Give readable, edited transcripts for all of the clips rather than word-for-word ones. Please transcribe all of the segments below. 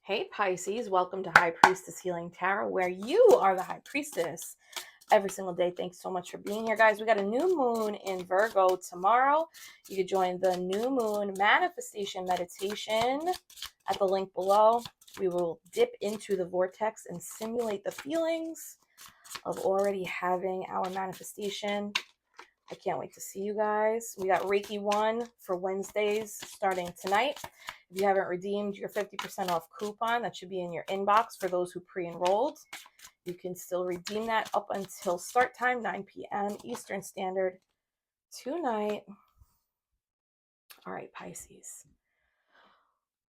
Hey Pisces, welcome to High Priestess Healing Tarot, where you are the High Priestess every single day. Thanks so much for being here, guys. We got a new moon in Virgo tomorrow. You can join the new moon manifestation meditation at the link below. We will dip into the vortex and simulate the feelings of already having our manifestation. I can't wait to see you guys. We got Reiki 1 for Wednesdays starting tonight. If you haven't redeemed your 50% off coupon, that should be in your inbox for those who pre-enrolled. You can still redeem that up until start time, 9 p.m. Eastern Standard tonight. All right, Pisces.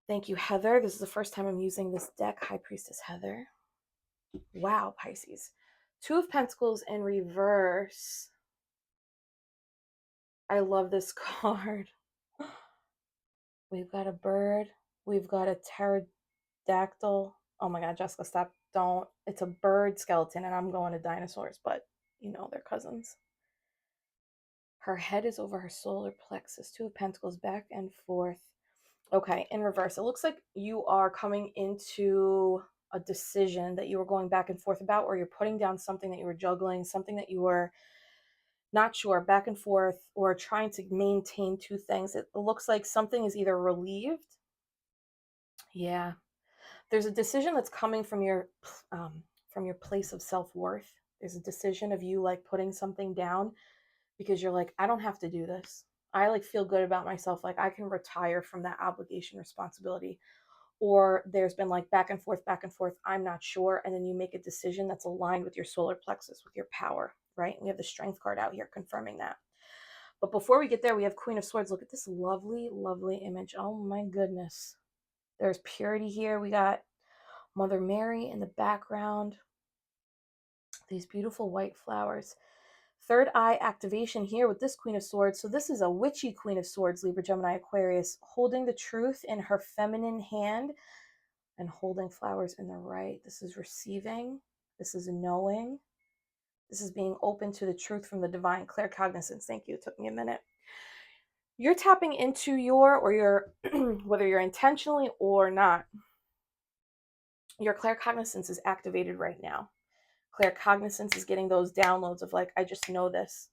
Thank you, Heather. This is the first time I'm using this deck, High Priestess Heather. Wow, Pisces. Two of Pentacles in reverse. I love this card. We've got a bird. We've got a pterodactyl. Oh my God, Jessica, stop. Don't. It's a bird skeleton, and I'm going to dinosaurs, but you know, they're cousins. Her head is over her solar plexus. Two of Pentacles back and forth. Okay, in reverse. It looks like you are coming into a decision that you were going back and forth about, or you're putting down something that you were juggling, something that you were not sure, back and forth, or trying to maintain two things. It looks like something is either relieved. Yeah. There's a decision that's coming from your place of self-worth. There's a decision of you like putting something down because you're like, I don't have to do this. I like feel good about myself. Like I can retire from that obligation, responsibility. Or there's been like back and forth, I'm not sure. And then you make a decision that's aligned with your solar plexus, with your power, right? We have the Strength card out here confirming that. But before we get there, we have Queen of Swords. Look at this lovely, lovely image. Oh my goodness. There's purity here. We got Mother Mary in the background. These beautiful white flowers. Third eye activation here with this Queen of Swords. So this is a witchy Queen of Swords, Libra, Gemini, Aquarius, holding the truth in her feminine hand and holding flowers in the right. This is receiving. This is knowing. This is being open to the truth from the divine. Claircognizance. Thank you. It took me a minute. You're tapping into your, whether you're intentionally or not, your claircognizance is activated right now. Claircognizance is getting those downloads of like, I just know this.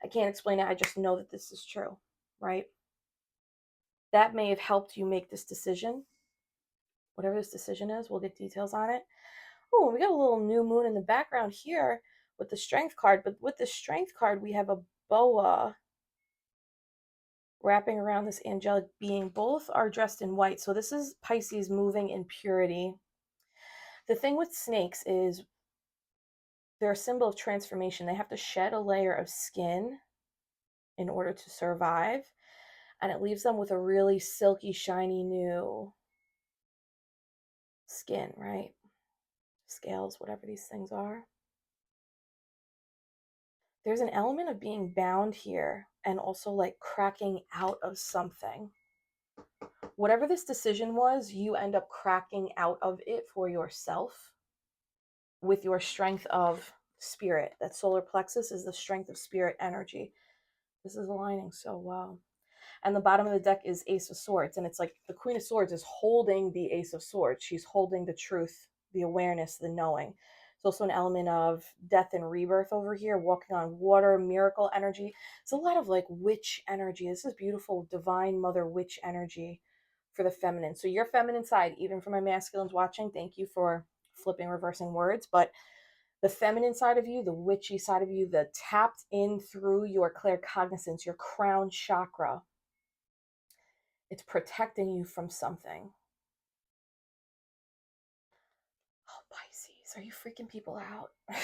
I can't explain it. I just know that this is true, right? That may have helped you make this decision. Whatever this decision is, we'll get details on it. Oh, we got a little new moon in the background here with the Strength card. But with the Strength card, we have a boa wrapping around this angelic being. Both are dressed in white. So this is Pisces moving in purity. The thing with snakes is they're a symbol of transformation. They have to shed a layer of skin in order to survive. And it leaves them with a really silky, shiny new skin, right? Scales, whatever these things are. There's an element of being bound here and also like cracking out of something. Whatever this decision was, you end up cracking out of it for yourself with your strength of spirit. That solar plexus is the strength of spirit energy. This is aligning so well. And the bottom of the deck is Ace of Swords. And it's like the Queen of Swords is holding the Ace of Swords. She's holding the truth, the awareness, the knowing. It's also an element of death and rebirth over here, walking on water, miracle energy. It's a lot of like witch energy. This is beautiful, divine mother witch energy for the feminine. So your feminine side, even for my masculines watching, thank you for flipping, reversing words. But the feminine side of you, the witchy side of you, the tapped in through your claircognizance, your crown chakra, it's protecting you from something. Oh, Pisces, are you freaking people out? Are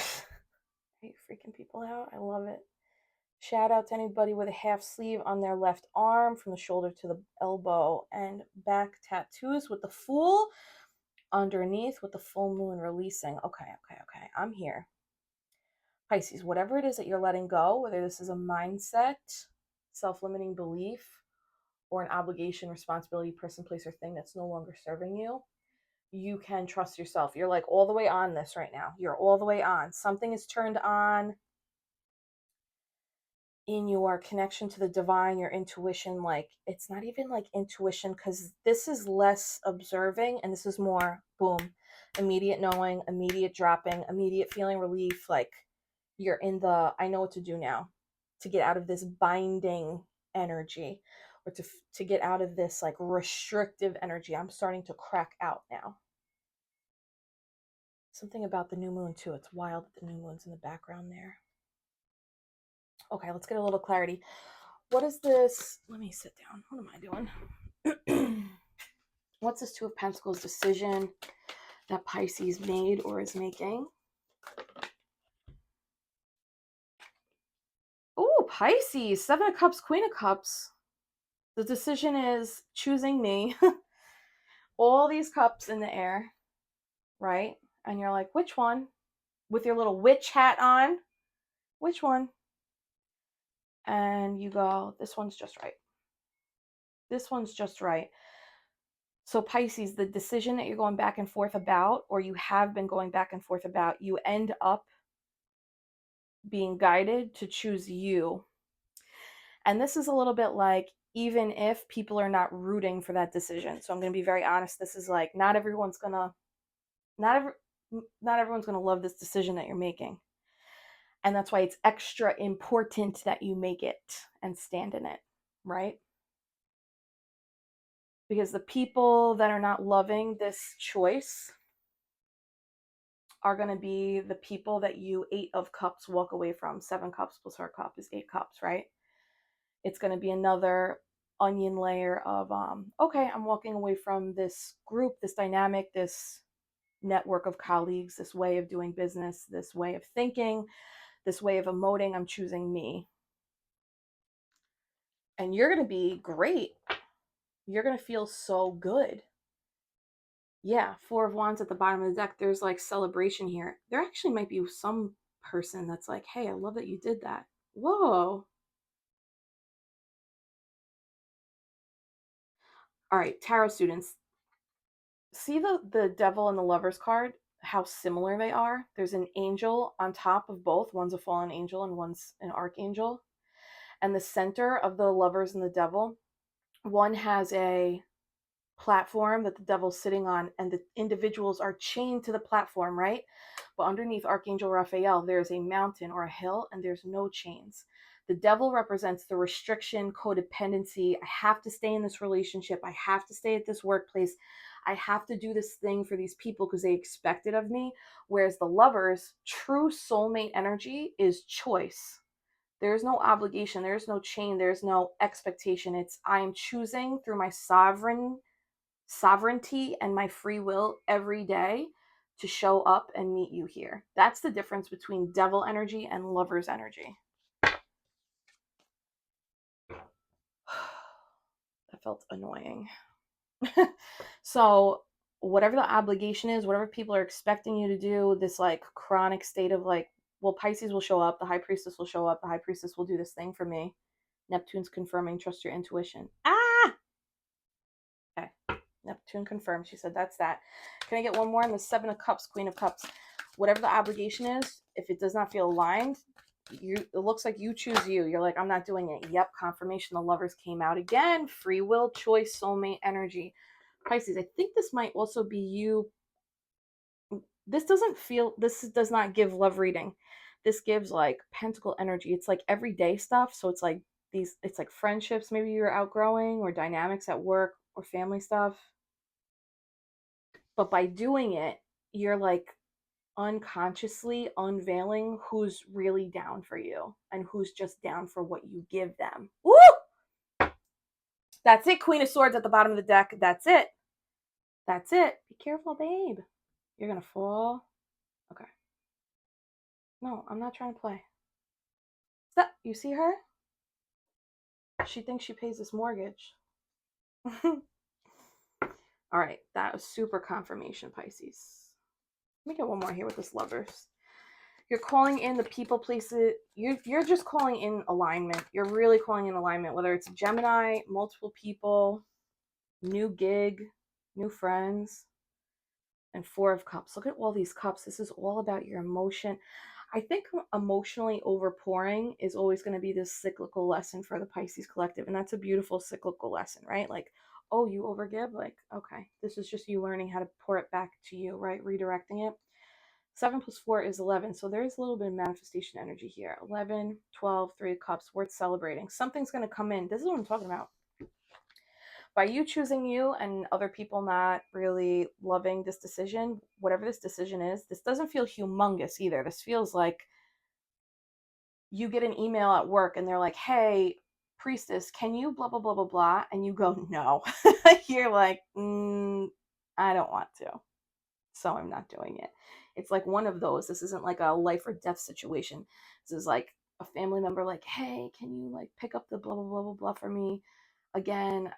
you freaking people out? I love it. Shout out to anybody with a half sleeve on their left arm from the shoulder to the elbow, and back tattoos with the Fool underneath with the full moon releasing. Okay. I'm here. Pisces, whatever it is that you're letting go, whether this is a mindset, self-limiting belief, or an obligation, responsibility, person, place, or thing that's no longer serving you, you can trust yourself. You're like all the way on this right now. You're all the way on. Something is turned on. in your connection to the divine, your intuition. Like, it's not even like intuition, because this is less observing and this is more boom, immediate knowing, immediate dropping, immediate feeling relief. Like, you're in the I know what to do now, to get out of this binding energy, or to get out of this like restrictive energy. I'm starting to crack out now. Something about the new moon too. It's wild that the new moon's in the background there. Okay, let's get a little clarity. What is this? Let me sit down. What am I doing? What's this Two of Pentacles decision that Pisces made or is making? Oh, Pisces, Seven of Cups, Queen of Cups. The decision is choosing me. All these cups in the air, right? And you're like, which one? With your little witch hat on, which one? And you go, this one's just right. This one's just right. So Pisces, the decision that you're going back and forth about, or you have been going back and forth about, you end up being guided to choose you. And this is a little bit like, even if people are not rooting for that decision. So I'm going to be very honest. This is like, not everyone's going to love this decision that you're making. And that's why it's extra important that you make it and stand in it, right? Because the people that are not loving this choice are going to be the people that you 8 of Cups walk away from. 7 cups plus her cup is 8 cups, right? It's going to be another onion layer of, okay, I'm walking away from this group, this dynamic, this network of colleagues, this way of doing business, this way of thinking, this way of emoting. I'm choosing me. And you're going to be great. You're going to feel so good. Yeah, 4 of Wands at the bottom of the deck. There's like celebration here. There actually might be some person that's like, hey, I love that you did that. Whoa. All right, tarot students. See the devil and the Lovers card? How similar they are? There's an angel on top of both. One's a fallen angel and one's an archangel. And the center of the Lovers and the devil, one has a platform that the devil's sitting on, and the individuals are chained to the platform, right? But underneath Archangel Raphael, there's a mountain or a hill, and there's no chains. The devil represents the restriction, codependency. I have to stay in this relationship. I have to stay at this workplace. I have to do this thing for these people because they expect it of me. Whereas the Lovers, true soulmate energy is choice. There's no obligation. There's no chain. There's no expectation. It's I am choosing through my sovereignty and my free will every day to show up and meet you here. That's the difference between devil energy and Lover's energy. That felt annoying. So whatever the obligation is, whatever people are expecting you to do, this like chronic state of like, well, Pisces will show up, the High Priestess will show up, the High Priestess will do this thing for me. Neptune's confirming, trust your intuition. Ah! Okay. Neptune confirmed. She said, that's that. Can I get one more? And the 7 of Cups, Queen of Cups. Whatever the obligation is, if it does not feel aligned, it looks like you choose you. You're like, I'm not doing it. Yep, confirmation. The Lovers came out again. Free will, choice, soulmate energy. Pisces, I think this might also be you. This does not give love reading. This gives like pentacle energy. It's like everyday stuff. So it's like it's like friendships maybe you're outgrowing, or dynamics at work or family stuff. But by doing it, you're like unconsciously unveiling who's really down for you and who's just down for what you give them. Woo! That's it. Queen of Swords at the bottom of the deck. That's it. That's it. Be careful, babe. You're going to fall. Okay. No, I'm not trying to play. Stop. You see her? She thinks she pays this mortgage. All right. That was super confirmation, Pisces. Let me get one more here with this Lovers. You're calling in the people, places. You're just calling in alignment. You're really calling in alignment, whether it's Gemini, multiple people, new gig, new friends, and 4 of Cups. Look at all these cups. This is all about your emotion. I think emotionally overpouring is always going to be this cyclical lesson for the Pisces collective. And that's a beautiful cyclical lesson, right? Like, oh, you overgive? Like, okay, this is just you learning how to pour it back to you, right? Redirecting it. 7 plus 4 is 11. So there is a little bit of manifestation energy here. 11, 12, 3 of cups, worth celebrating. Something's going to come in. This is what I'm talking about. By you choosing you and other people not really loving this decision, whatever this decision is, this doesn't feel humongous either. This feels like you get an email at work and they're like, hey, Priestess, can you blah, blah, blah, blah, blah? And you go, no. You're like, I don't want to. So I'm not doing it. It's like one of those. This isn't like a life or death situation. This is like a family member like, hey, can you like pick up the blah, blah, blah, blah, blah for me again,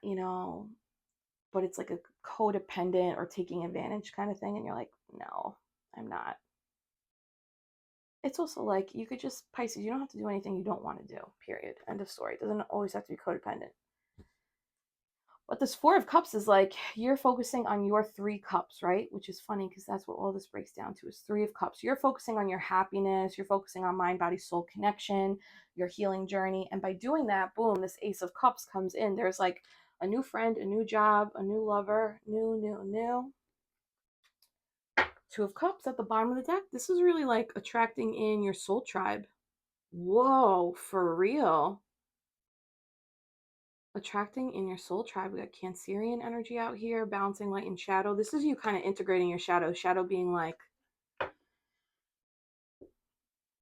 but it's like a codependent or taking advantage kind of thing. And you're like, no, I'm not. It's also like you could just, Pisces, you don't have to do anything you don't want to do, period. End of story. It doesn't always have to be codependent. But this 4 of Cups is like you're focusing on your 3 cups, right? Which is funny because that's what all this breaks down to is 3 of Cups. You're focusing on your happiness. You're focusing on mind, body, soul connection, your healing journey. And by doing that, boom, this Ace of Cups comes in. There's like a new friend, a new job, a new lover, new. 2 of Cups at the bottom of the deck. This is really like attracting in your soul tribe. Whoa, for real. Attracting in your soul tribe. We got Cancerian energy out here, balancing light and shadow. This is you kind of integrating your shadow. Shadow being like,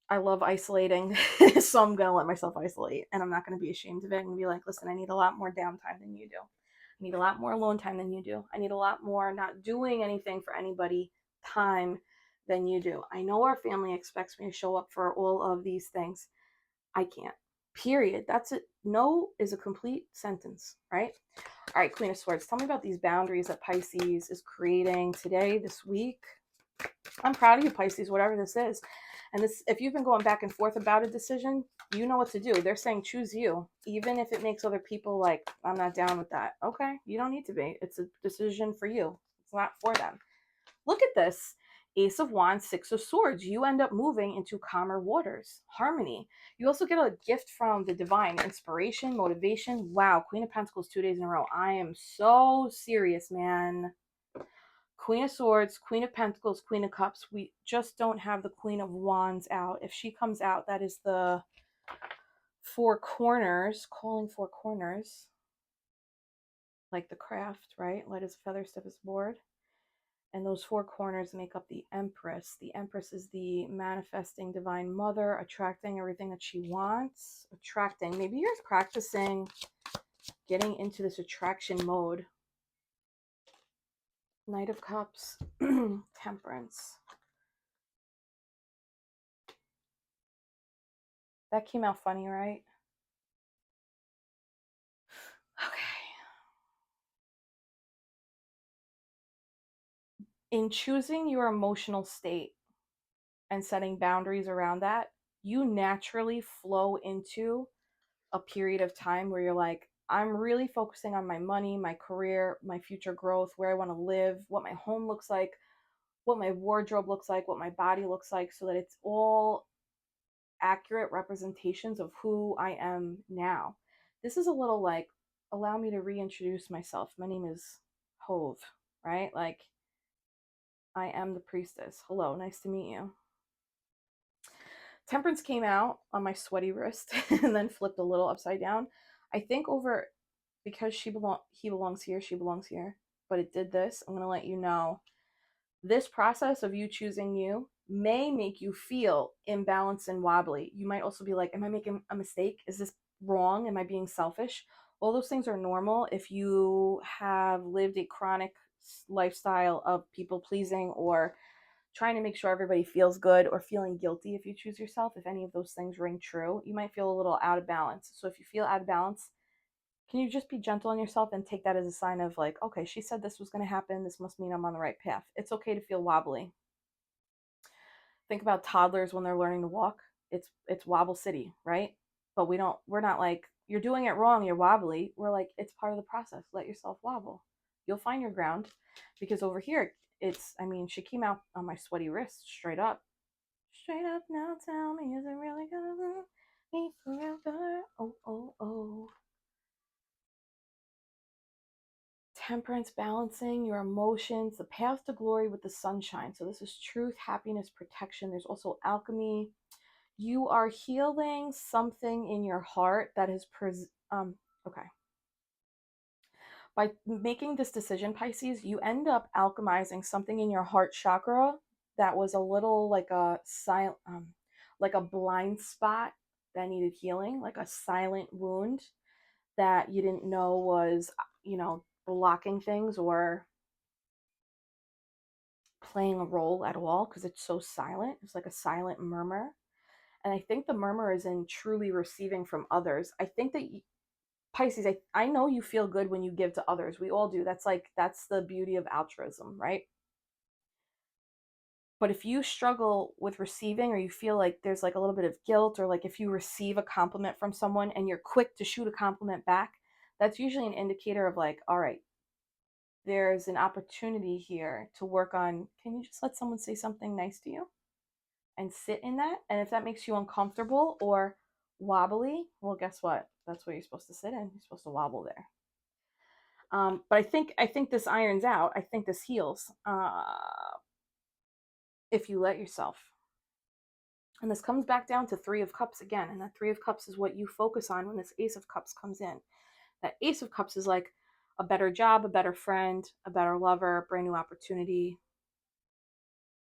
I love isolating, so I'm going to let myself isolate, and I'm not going to be ashamed of it. I'm going to be like, listen, I need a lot more downtime than you do. I need a lot more alone time than you do. I need a lot more not doing anything for anybody time than you do. I know our family expects me to show up for all of these things. I can't. Period. That's it. No is a complete sentence, right? All right, Queen of Swords, tell me about these boundaries that Pisces is creating today, this week. I'm proud of you, Pisces, whatever this is. And this, if you've been going back and forth about a decision, you know what to do. They're saying choose you, even if it makes other people like, I'm not down with that. Okay, you don't need to be. It's a decision for you. It's not for them. Look at this. Ace of Wands, 6 of Swords. You end up moving into calmer waters, harmony. You also get a gift from the divine, inspiration, motivation. Wow, Queen of Pentacles 2 days in a row. I am so serious, man. Queen of Swords, Queen of Pentacles, Queen of Cups. We just don't have the Queen of Wands out. If she comes out, that is the 4 corners, calling 4 corners. Like the craft, right? Light as a feather, stiff as a board. And those 4 corners make up the Empress. The Empress is the manifesting divine mother, attracting everything that she wants. Attracting. Maybe you're practicing getting into this attraction mode. Knight of Cups, Temperance. That came out funny, right? Okay. In choosing your emotional state and setting boundaries around that, you naturally flow into a period of time where you're like, I'm really focusing on my money, my career, my future growth, where I want to live, what my home looks like, what my wardrobe looks like, what my body looks like, so that it's all accurate representations of who I am now. This is a little like, allow me to reintroduce myself. My name is Hove, right? Like, I am the Priestess. Hello, nice to meet you. Temperance came out on my sweaty wrist and then flipped a little upside down. I think over, because he belongs here, she belongs here, but it did this. I'm going to let you know this process of you choosing you may make you feel imbalanced and wobbly. You might also be like, am I making a mistake? Is this wrong? Am I being selfish? All those things are normal if you have lived a chronic lifestyle of people pleasing or trying to make sure everybody feels good or feeling guilty if you choose yourself. If any of those things ring true, you might feel a little out of balance. So if you feel out of balance, can you just be gentle on yourself and take that as a sign of like, okay, she said this was going to happen. This must mean I'm on the right path. It's okay to feel wobbly. Think about toddlers when they're learning to walk. It's wobble city, right? But we're not like, you're doing it wrong, you're wobbly. We're like, it's part of the process. Let yourself wobble. You'll find your ground. Because over here, she came out on my sweaty wrist straight up. Straight up now, tell me, is it really gonna be forever? Oh, oh, oh. Temperance, balancing your emotions, the path to glory with the sunshine. So this is truth, happiness, protection. There's also alchemy. You are healing something in your heart that is okay. By making this decision, Pisces, you end up alchemizing something in your heart chakra that was a little like a silent, like a blind spot that needed healing, like a silent wound that you didn't know was, blocking things or playing a role at all because it's so silent. It's like a silent murmur. And I think the murmur is in truly receiving from others. I think that Pisces, I know you feel good when you give to others. We all do. That's the beauty of altruism, right? But if you struggle with receiving or you feel like there's like a little bit of guilt, or like if you receive a compliment from someone and you're quick to shoot a compliment back, that's usually an indicator of like, all right, there's an opportunity here to work on, can you just let someone say something nice to you and sit in that? And if that makes you uncomfortable or wobbly, well, guess what? That's what you're supposed to sit in. You're supposed to wobble there. But I think this irons out. I think this heals if you let yourself. And this comes back down to Three of Cups again. And that Three of Cups is what you focus on when this Ace of Cups comes in. That Ace of Cups is like a better job, a better friend, a better lover, brand new opportunity.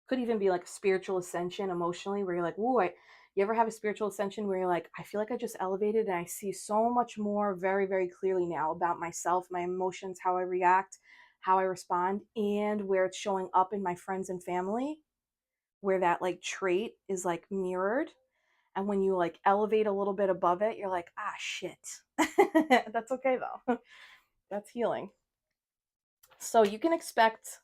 Could even be like a spiritual ascension emotionally, where you're like, ooh, you ever have a spiritual ascension where you're like, I feel like I just elevated and I see so much more very, very clearly now about myself, my emotions, how I react, how I respond, and where it's showing up in my friends and family, where that like trait is like mirrored. And when you like elevate a little bit above it, you're like, ah, shit. That's okay though. That's healing. So you can expect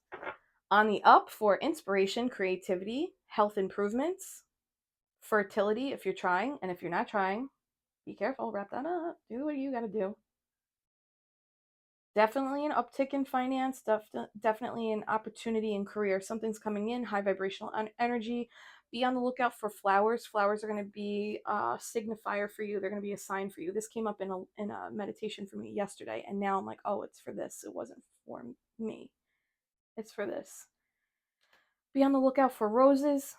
on the up for inspiration, creativity, health improvements, fertility if you're trying, and if you're not trying, be careful, wrap that up, do what you got to do. Definitely an uptick in finance, definitely an opportunity in career. Something's coming in, high vibrational energy. Be on the lookout for flowers. Flowers are going to be a signifier for you. They're going to be a sign for you. This came up in a meditation for me yesterday, and now I'm like, oh, it's for this. It wasn't for me. It's for this. Be on the lookout for roses,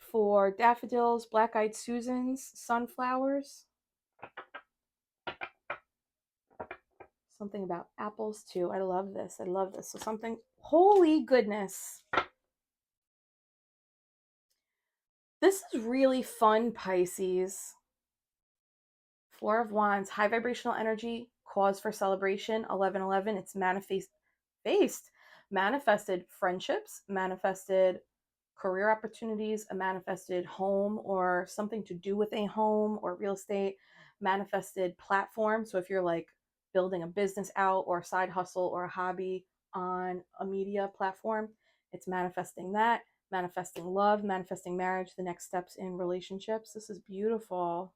for daffodils, black-eyed Susans, sunflowers. Something about apples too. I love this. I love this. So something, holy goodness. This is really fun, Pisces. Four of Wands, high vibrational energy, cause for celebration, 1111. It's manifested friendships, manifested career opportunities, a manifested home or something to do with a home or real estate, manifested platform. So if you're like building a business out or a side hustle or a hobby on a media platform, it's manifesting that, manifesting love, manifesting marriage, the next steps in relationships. This is beautiful.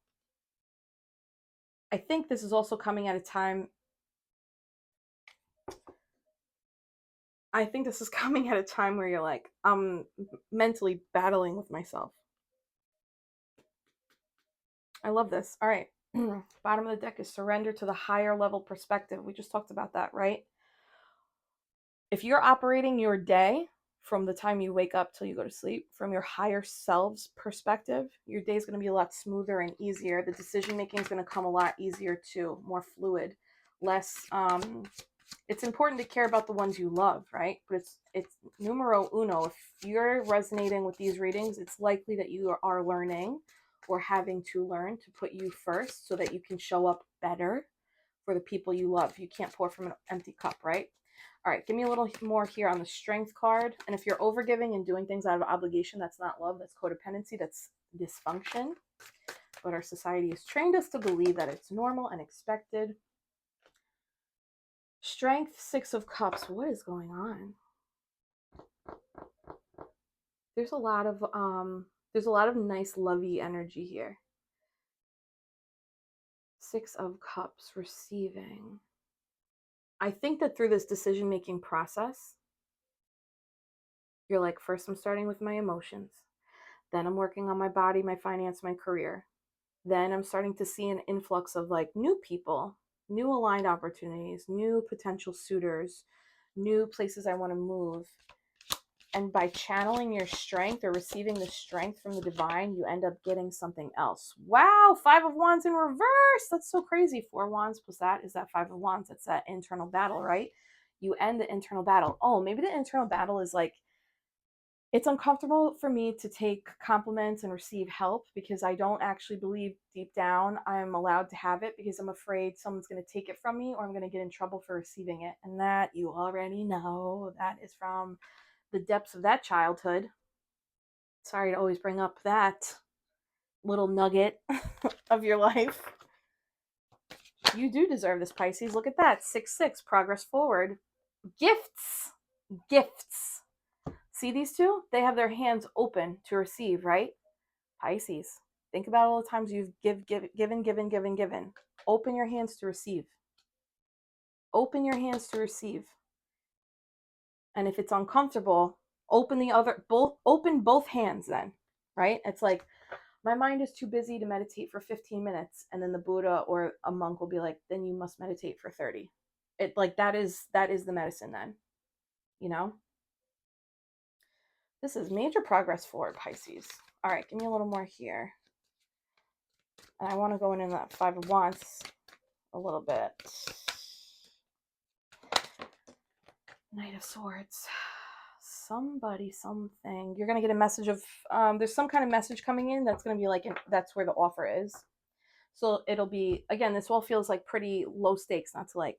I think this is also coming at a time. I think this is coming at a time where you're like, I'm mentally battling with myself. I love this. All right. Bottom of the deck is surrender to the higher level perspective. We just talked about that, right? If you're operating your day from the time you wake up till you go to sleep from your higher self's perspective, your day is going to be a lot smoother and easier. The decision making is going to come a lot easier too, more fluid, less it's important to care about the ones you love, right? But it's numero uno. If you're resonating with these readings, it's likely that you are learning or having to learn to put you first so that you can show up better for the people you love. You can't pour from an empty cup, right? All right, give me a little more here on the strength card. And if you're overgiving and doing things out of obligation, that's not love, that's codependency, that's dysfunction. But our society has trained us to believe that it's normal and expected. Strength, Six of Cups. What is going on? There's a lot of nice lovey energy here. Six of Cups, receiving. I think that through this decision-making process, you're like, first I'm starting with my emotions. Then I'm working on my body, my finance, my career. Then I'm starting to see an influx of like new people, new aligned opportunities, new potential suitors, new places I want to move. And by channeling your strength or receiving the strength from the divine, you end up getting something else. Wow, 5 of Wands in reverse. That's so crazy. 4 Wands plus that is that 5 of Wands. That's that internal battle, right? You end the internal battle. Oh, maybe the internal battle is like, it's uncomfortable for me to take compliments and receive help because I don't actually believe deep down I'm allowed to have it because I'm afraid someone's going to take it from me or I'm going to get in trouble for receiving it. And that you already know, that is from the depths of that childhood. Sorry to always bring up that little nugget of your life. You do deserve this, Pisces. Look at that. 6-6, progress forward. Gifts. Gifts. See these two? They have their hands open to receive, right? Pisces. Think about all the times you've given. Open your hands to receive. Open your hands to receive. And if it's uncomfortable, open both hands then, right? It's like, my mind is too busy to meditate for 15 minutes. And then the Buddha or a monk will be like, then you must meditate for 30. It like, that is the medicine then, you know? This is major progress forward, Pisces. All right, give me a little more here. And I want to go in that 5 of Wands a little bit. Knight of Swords. Somebody, something. You're going to get a message of, there's some kind of message coming in that's going to be like, that's where the offer is. So it'll be, again, this all feels like pretty low stakes, not to like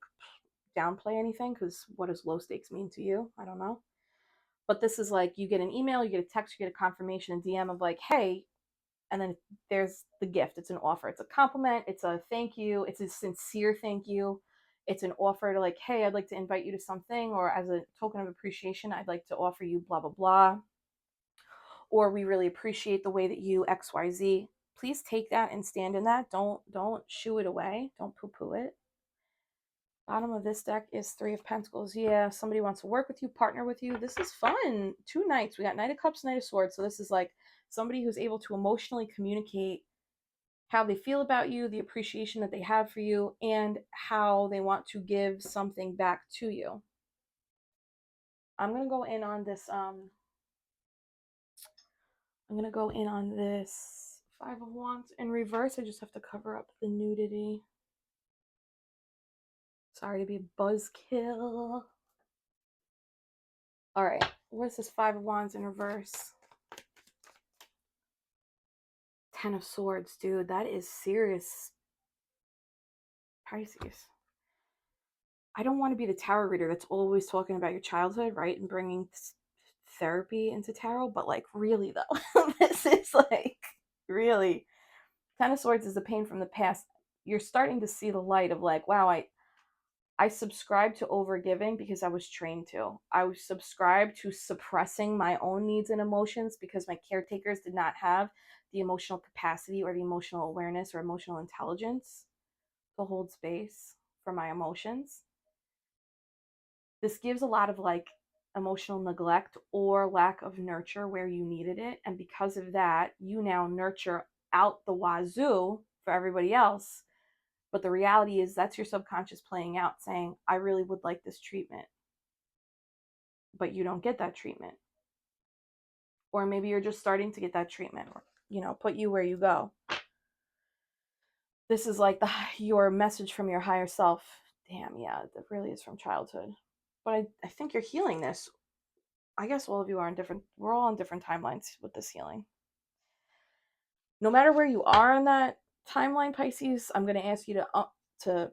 downplay anything, because what does low stakes mean to you? I don't know. But this is like, you get an email, you get a text, you get a confirmation, a DM of like, hey, and then there's the gift. It's an offer. It's a compliment. It's a thank you. It's a sincere thank you. It's an offer to like, hey, I'd like to invite you to something, or as a token of appreciation, I'd like to offer you blah, blah, blah. Or we really appreciate the way that you XYZ. Please take that and stand in that. Don't shoo it away. Don't poo-poo it. Bottom of this deck is 3 of Pentacles. Yeah, somebody wants to work with you, partner with you. This is fun. 2 knights. We got Knight of Cups, Knight of Swords. So this is like somebody who's able to emotionally communicate how they feel about you, the appreciation that they have for you, and how they want to give something back to you. I'm going to go in on this, 5 of Wands in reverse. I just have to cover up the nudity. Sorry to be a buzzkill. All right, what's this 5 of Wands in reverse? 10 of Swords, dude. That is serious, Pisces. I don't want to be the tarot reader that's always talking about your childhood, right? And bringing therapy into tarot. But like, really though, this is like, really. 10 of Swords is the pain from the past. You're starting to see the light of like, wow, I subscribed to overgiving because I was trained to. I was subscribed to suppressing my own needs and emotions because my caretakers did not have the emotional capacity or the emotional awareness or emotional intelligence to hold space for my emotions. This gives a lot of like emotional neglect or lack of nurture where you needed it. And because of that, you now nurture out the wazoo for everybody else. But the reality is that's your subconscious playing out saying, I really would like this treatment, but you don't get that treatment. Or maybe you're just starting to get that treatment, or, you know, put you where you go. This is like your message from your higher self. Damn, yeah, that really is from childhood. But I think you're healing this. I guess all of you are we're all on different timelines with this healing. No matter where you are on that timeline, Pisces, I'm going to ask you to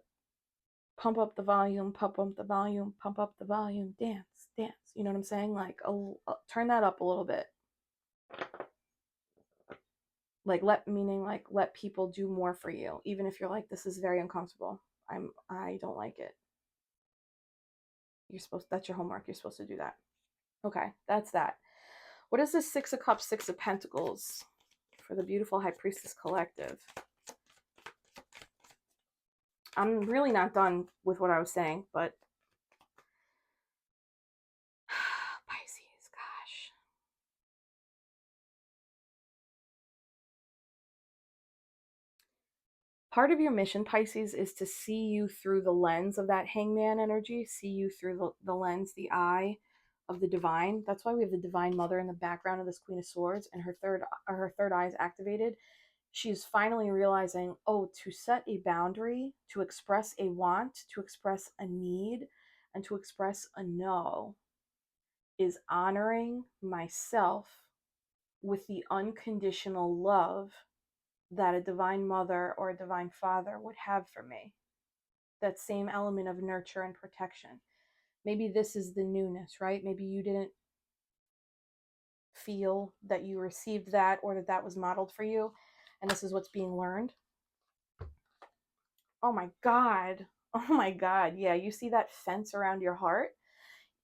pump up the volume, pump up the volume, pump up the volume, dance. You know what I'm saying? Like, turn that up a little bit. Like, let people do more for you, even if you're like, this is very uncomfortable. I don't like it. That's your homework. You're supposed to do that. Okay, that's that. What is this 6 of Cups, 6 of Pentacles for the beautiful High Priestess Collective? I'm really not done with what I was saying, but Pisces, gosh. Part of your mission, Pisces, is to see you through the lens of that hangman energy, see you through the lens, the eye of the divine. That's why we have the divine mother in the background of this Queen of Swords, and her third eye is activated. She's finally realizing, oh, to set a boundary, to express a want, to express a need, and to express a no is honoring myself with the unconditional love that a divine mother or a divine father would have for me. That same element of nurture and protection. Maybe this is the newness, right? Maybe you didn't feel that you received that or that that was modeled for you, and this is what's being learned. Oh my God. Oh my God. Yeah, you see that fence around your heart?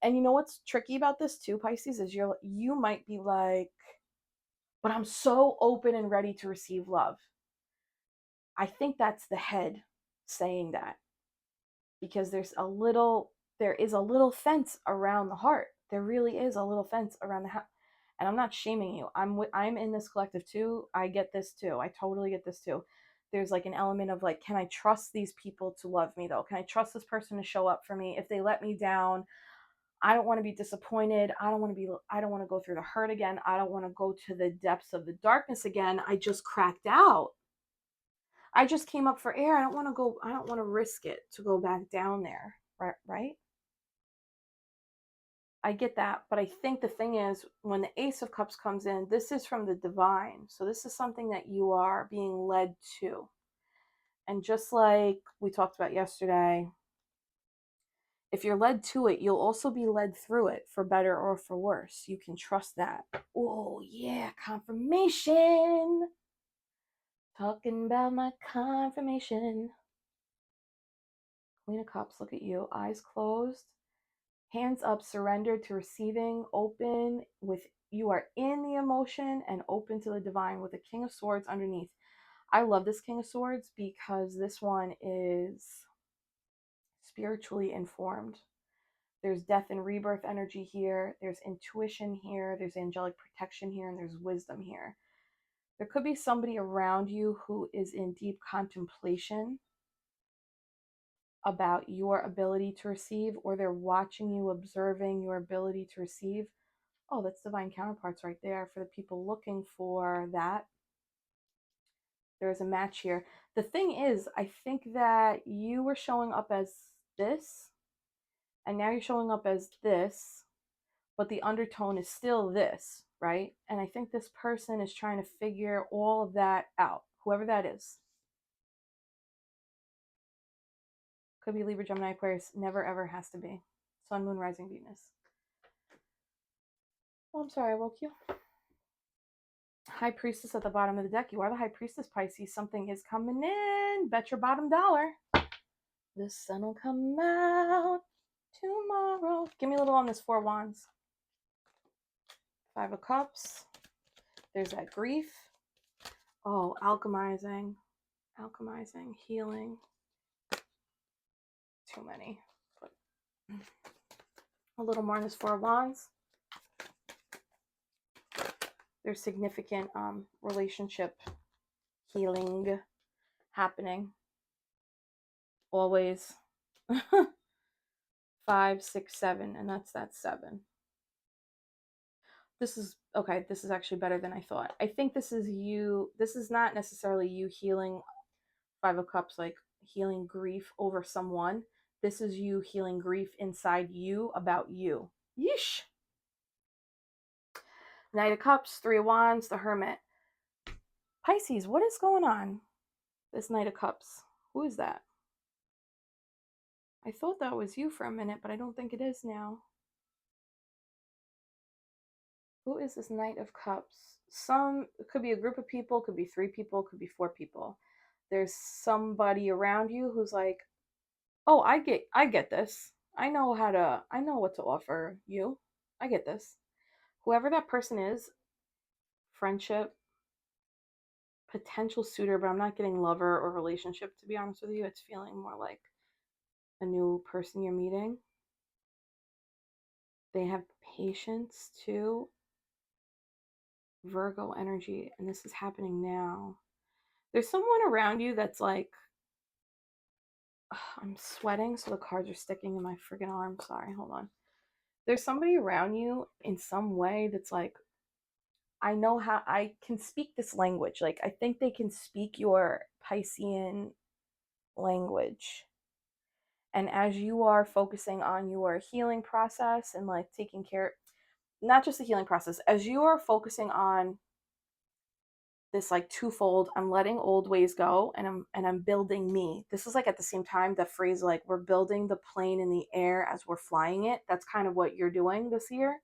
And you know what's tricky about this too, Pisces, is you might be like, but I'm so open and ready to receive love. I think that's the head saying that, because there is a little fence around the heart. There really is a little fence around the heart. And I'm not shaming you. I'm in this collective too. I get this too. I totally get this too. There's like an element of like, can I trust these people to love me though? Can I trust this person to show up for me? If they let me down, I don't want to be disappointed. I don't want to go through the hurt again. I don't want to go to the depths of the darkness again. I just cracked out. I just came up for air. I don't want to risk it to go back down there. Right? I get that. But I think the thing is, when the Ace of Cups comes in, this is from the divine. So this is something that you are being led to. And just like we talked about yesterday, if you're led to it, you'll also be led through it, for better or for worse. You can trust that. Oh, yeah, confirmation. Talking about my confirmation. Queen of Cups, look at you, eyes closed, hands up, surrendered to receiving, open with, you are in the emotion and open to the divine with the King of Swords underneath. I love this King of Swords because this one is spiritually informed. There's death and rebirth energy here. There's intuition here. There's angelic protection here. And there's wisdom here. There could be somebody around you who is in deep contemplation about your ability to receive, or they're watching you, observing your ability to receive. Oh, that's divine counterparts right there for the people looking for that. There's a match here. The thing is, I think that you were showing up as this, and now you're showing up as this, but the undertone is still this, right? And I think this person is trying to figure all of that out, whoever that is. Could be Libra, Gemini, Aquarius. Never ever has to be. Sun, Moon, Rising, Venus. Oh, I'm sorry, I woke you. High Priestess at the bottom of the deck. You are the High Priestess, Pisces. Something is coming in. Bet your bottom dollar. The sun will come out tomorrow. Give me a little on this Four Wands. Five of Cups. There's that grief. Oh, alchemizing. Alchemizing. Healing. Too many. A little more on this Four Wands. There's significant relationship healing happening. Always. 5, 6, 7, and that's that 7. This is okay. This is actually better than I thought. I think this is you. This is not necessarily you healing, Five of Cups, like healing grief over someone. This is you healing grief inside you about you. Yeesh. Knight of Cups, Three of Wands, the Hermit. Pisces, what is going on? This Knight of Cups. Who is that? I thought that was you for a minute, but I don't think it is now. Who is this Knight of Cups? It could be a group of people, could be 3 people, could be 4 people. There's somebody around you who's like, oh, I get this. I know what to offer you. I get this. Whoever that person is, friendship, potential suitor, but I'm not getting lover or relationship, to be honest with you. It's feeling more like a new person you're meeting. They have patience too. Virgo energy, and this is happening now. There's someone around you that's like, I'm sweating, so the cards are sticking in my freaking arm. Sorry, hold on. There's somebody around you in some way that's like, I know how I can speak this language. Like, I think they can speak your Piscean language. And as you are focusing on your healing process and like taking care, not just the healing process, as you are focusing on this like twofold, I'm letting old ways go and I'm building me. This is like at the same time the phrase like we're building the plane in the air as we're flying it. That's kind of what you're doing this year.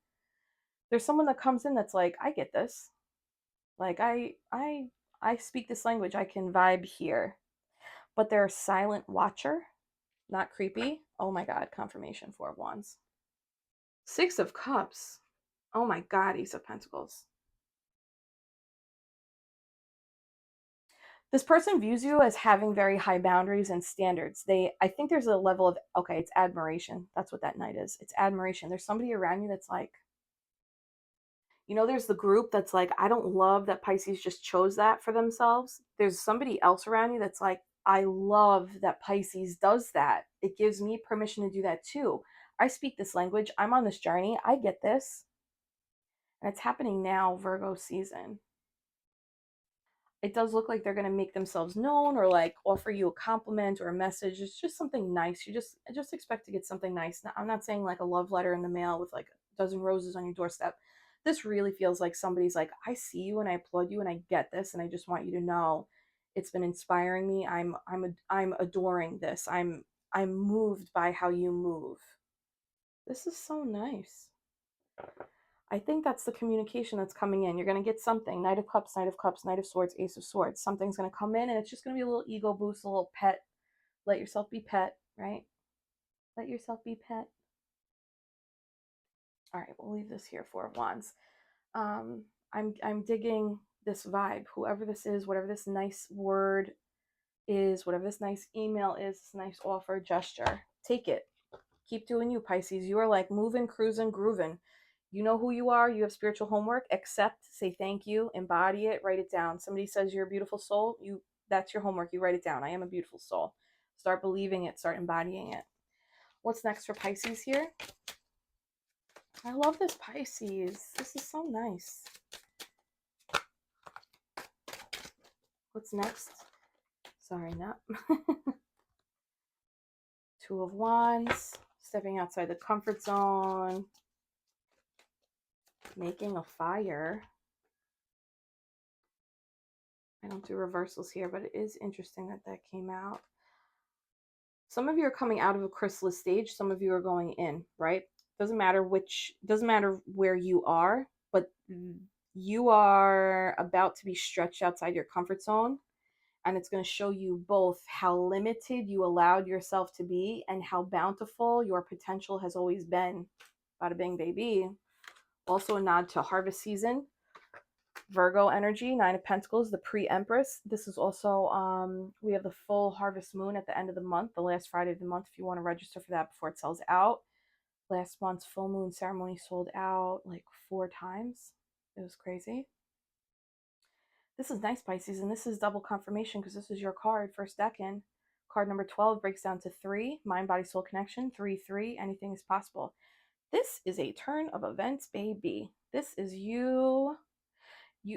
There's someone that comes in that's like, I get this. Like I speak this language. I can vibe here. But they're a silent watcher, not creepy. Oh my god, confirmation, 4 of Wands. 6 of Cups. Oh my god, Ace of Pentacles. This person views you as having very high boundaries and standards. I think there's a level of, okay, it's admiration. That's what that Knight is. It's admiration. There's somebody around you that's like, there's the group that's like, I don't love that Pisces just chose that for themselves. There's somebody else around you that's like, I love that Pisces does that. It gives me permission to do that too. I speak this language. I'm on this journey. I get this. And it's happening now, Virgo season. It does look like they're going to make themselves known or like offer you a compliment or a message. It's just something nice. I just expect to get something nice. Now, I'm not saying like a love letter in the mail with like a dozen roses on your doorstep. This really feels like somebody's like, I see you and I applaud you and I get this and I just want you to know it's been inspiring me. I'm adoring this. I'm moved by how you move. This is so nice. I think that's the communication that's coming in. You're going to get something. Knight of Cups, Knight of Cups, Knight of Swords, Ace of Swords. Something's going to come in and it's just going to be a little ego boost, a little pet. Let yourself be pet, right? Let yourself be pet. All right, we'll leave this here, 4 of Wands. I'm digging this vibe. Whoever this is, whatever this nice word is, whatever this nice email is, this nice offer, gesture, take it. Keep doing you, Pisces. You are like moving, cruising, grooving. You know who you are. You have spiritual homework. Accept, say thank you, embody it, write it down. Somebody says you're a beautiful soul. That's your homework. You write it down. I am a beautiful soul. Start believing it. Start embodying it. What's next for Pisces here? I love this Pisces. This is so nice. What's next? Sorry, not. 2 of Wands. Stepping outside the comfort zone. Making a fire. I don't do reversals here, but it is interesting that that came out. Some of you are coming out of a chrysalis stage. Some of you are going in, right? Doesn't matter where you are, but you are about to be stretched outside your comfort zone. And it's going to show you both how limited you allowed yourself to be and how bountiful your potential has always been. Bada bing, baby. Also a nod to harvest season. Virgo energy, 9 of Pentacles, the pre-Empress. This is also, we have the full harvest moon at the end of the month, the last Friday of the month, if you want to register for that before it sells out. Last month's full moon ceremony sold out like 4 times. It was crazy. This is nice, Pisces, and this is double confirmation because this is your card, first decan. Card number 12 breaks down to 3, mind, body, soul connection, 3-3, anything is possible. This is a turn of events, baby. This is you.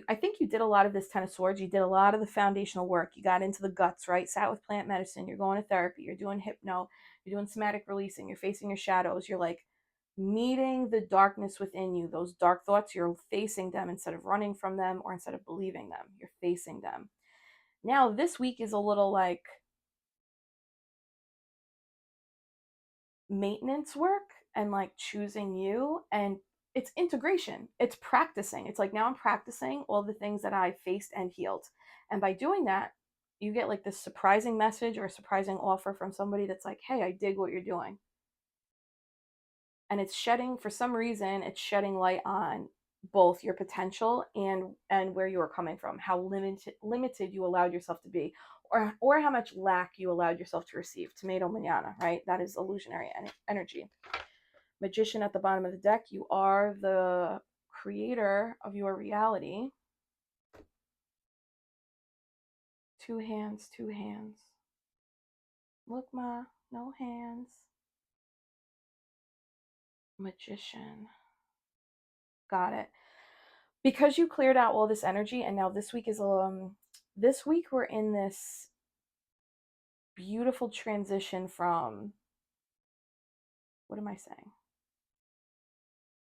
I think you did a lot of this 10 of Swords. You did a lot of the foundational work. You got into the guts, right? Sat with plant medicine. You're going to therapy. You're doing hypno. You're doing somatic releasing. You're facing your shadows. You're like meeting the darkness within you. Those dark thoughts, you're facing them instead of running from them or instead of believing them. You're facing them. Now, this week is a little like maintenance work and like choosing you, and it's integration, it's practicing. It's like now I'm practicing all the things that I faced and healed, and by doing that you get like this surprising message or a surprising offer from somebody that's like, hey, I dig what you're doing. And it's shedding, for some reason it's shedding light on both your potential and where you are coming from, how limited you allowed yourself to be, or how much lack you allowed yourself to receive. Tomato manana, right? That is illusionary energy. Magician at the bottom of the deck. You are the creator of your reality. Two hands, two hands. Look, Ma, no hands. Magician. Got it. Because you cleared out all this energy, and now this week is this week we're in this beautiful transition from, what am I saying?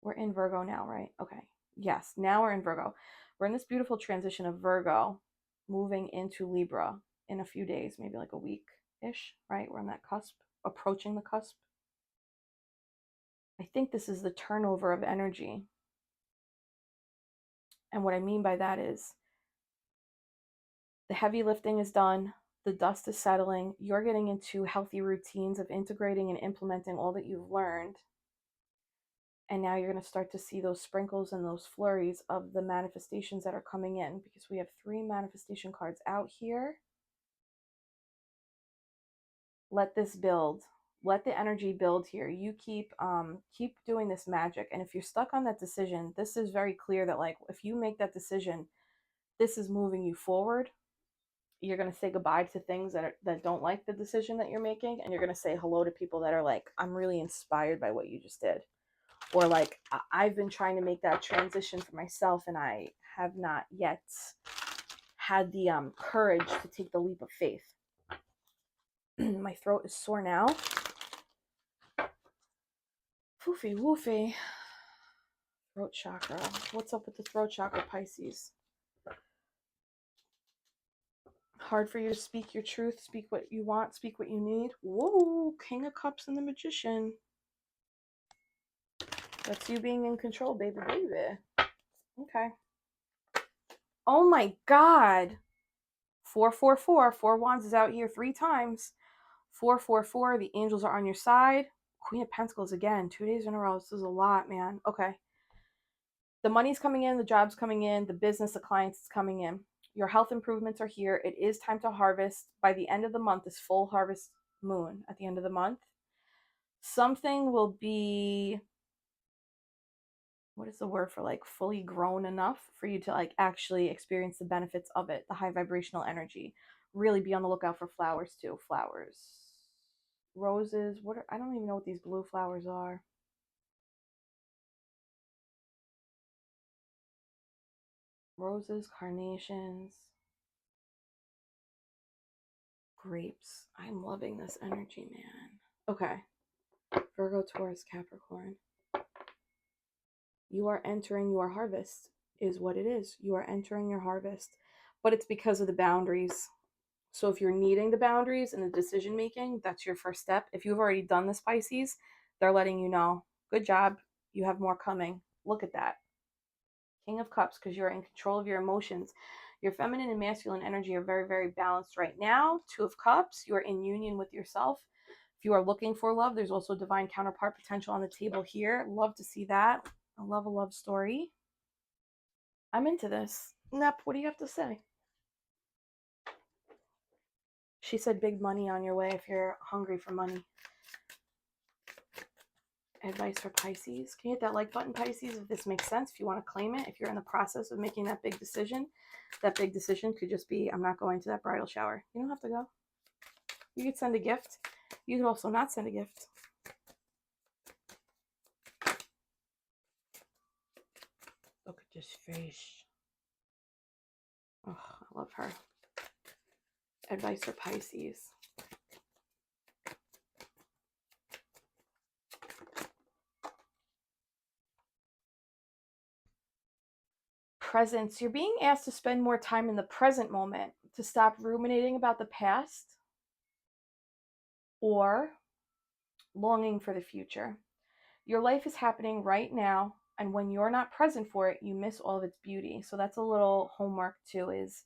We're in Virgo now, right? Okay. Yes, now we're in Virgo. We're in this beautiful transition of Virgo moving into Libra in a few days, maybe like a week-ish, right? We're on that cusp, approaching the cusp. I think this is the turnover of energy. And what I mean by that is the heavy lifting is done. The dust is settling. You're getting into healthy routines of integrating and implementing all that you've learned. And now you're going to start to see those sprinkles and those flurries of the manifestations that are coming in, because we have 3 manifestation cards out here. Let this build. Let the energy build here. You keep doing this magic. And if you're stuck on that decision, this is very clear that, like, if you make that decision, this is moving you forward. You're going to say goodbye to things that don't like the decision that you're making, and you're going to say hello to people that are like, I'm really inspired by what you just did. Or like, I've been trying to make that transition for myself, and I have not yet had the courage to take the leap of faith. My throat is sore now. Foofy woofy. Throat chakra. What's up with the throat chakra, Pisces? Hard for you to speak your truth, speak what you want, speak what you need. Whoa, King of Cups and the Magician. That's you being in control, baby, baby. Okay. Oh my God. 444. 4 wands is out here 3 times. 444. The angels are on your side. Queen of Pentacles again. 2 days in a row. This is a lot, man. Okay. The money's coming in. The job's coming in. The business, the clients is coming in. Your health improvements are here. It is time to harvest. By the end of the month, this full harvest moon at the end of the month, something will be, what is the word for, like, fully grown enough for you to like actually experience the benefits of it, the high vibrational energy. Really be on the lookout for flowers too. Flowers, roses, I don't even know what these blue flowers are. Roses, carnations, grapes. I'm loving this energy, man. Okay. Virgo, Taurus, Capricorn. You are entering your harvest, is what it is. You are entering your harvest, but it's because of the boundaries. So if you're needing the boundaries and the decision making, that's your first step. If you've already done this, Pisces, they're letting you know, good job, you have more coming. Look at that. King of Cups, because you're in control of your emotions. Your feminine and masculine energy are very, very balanced right now. 2 of Cups, you are in union with yourself. If you are looking for love, there's also divine counterpart potential on the table here. Love to see that. I love a love story. I'm into this. Nep, what do you have to say? She said big money on your way if you're hungry for money. Advice for Pisces. Can you hit that like button, Pisces, if this makes sense, if you want to claim it, if you're in the process of making that big decision. That big decision could just be, I'm not going to that bridal shower. You don't have to go. You could send a gift. You could also not send a gift. Look at this face. Oh, I love her. Advice for Pisces. Presence. You're being asked to spend more time in the present moment, to stop ruminating about the past or longing for the future. Your life is happening right now, and when you're not present for it, you miss all of its beauty. So that's a little homework too, is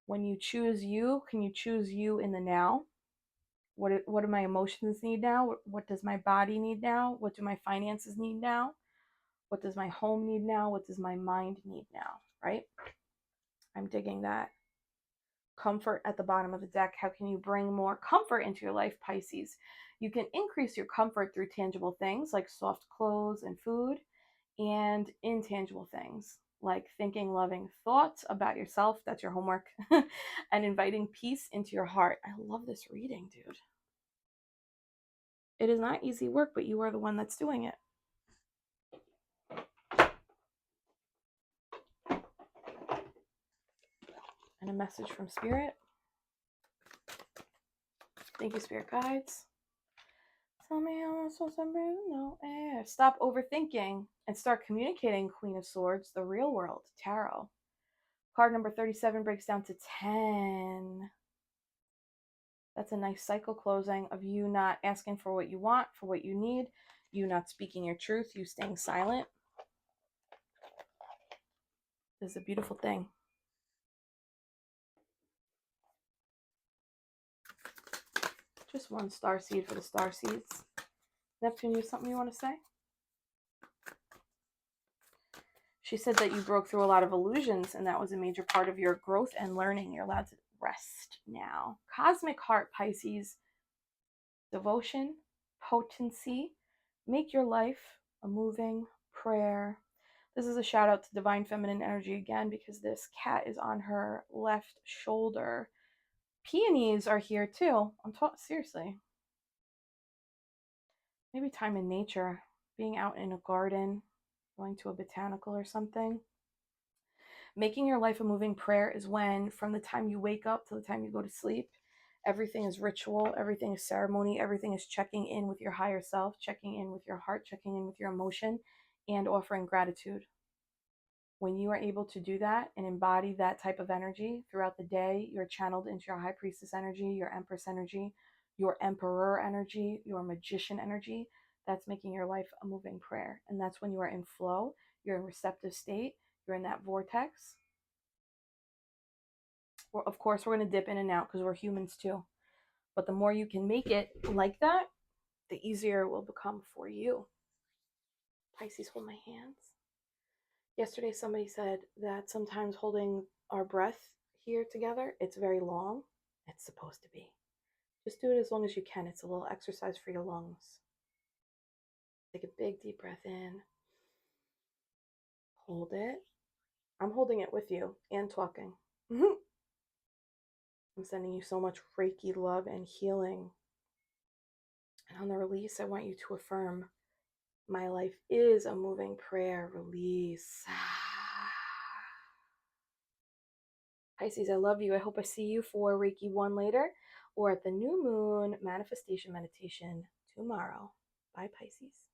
when you choose you, can you choose you in the now? What do my emotions need now? What does my body need now? What do my finances need now? What does my home need now? What does my mind need now? Right? I'm digging that. Comfort at the bottom of the deck. How can you bring more comfort into your life, Pisces? You can increase your comfort through tangible things like soft clothes and food, and intangible things like thinking loving thoughts about yourself. That's your homework. And inviting peace into your heart. I love this reading, dude. It is not easy work, but you are the one that's doing it. And a message from Spirit. Thank you, Spirit Guides. Tell me how I'm supposed to breathe no air. Stop overthinking and start communicating, Queen of Swords, the real world, tarot. Card number 37 breaks down to 10. That's a nice cycle closing of you not asking for what you want, for what you need, you not speaking your truth, you staying silent. This is a beautiful thing. Just one star seed for the star seeds. Neptune, you have something you want to say? She said that you broke through a lot of illusions, and that was a major part of your growth and learning. You're allowed to rest now. Cosmic Heart, Pisces. Devotion, potency. Make your life a moving prayer. This is a shout out to Divine Feminine Energy again, because this cat is on her left shoulder. Peonies are here too. I'm talking seriously. Maybe time in nature, being out in a garden, going to a botanical or something. Making your life a moving prayer is when, from the time you wake up to the time you go to sleep, everything is ritual, everything is ceremony, everything is checking in with your higher self, checking in with your heart, checking in with your emotion, and offering gratitude. When you are able to do that and embody that type of energy throughout the day, you're channeled into your High Priestess energy, your Empress energy, your Emperor energy, your Magician energy. That's making your life a moving prayer. And that's when you are in flow, you're in receptive state, you're in that vortex. Well, of course, we're going to dip in and out because we're humans too. But the more you can make it like that, the easier it will become for you. Pisces, hold my hands. Yesterday, somebody said that sometimes holding our breath here together, it's very long. It's supposed to be. Just do it as long as you can. It's a little exercise for your lungs. Take a big, deep breath in. Hold it. I'm holding it with you and talking. I'm sending you so much Reiki love and healing. And on the release, I want you to affirm, my life is a moving prayer. Release. Pisces, I love you. I hope I see you for Reiki 1 later or at the new moon manifestation meditation tomorrow. Bye, Pisces.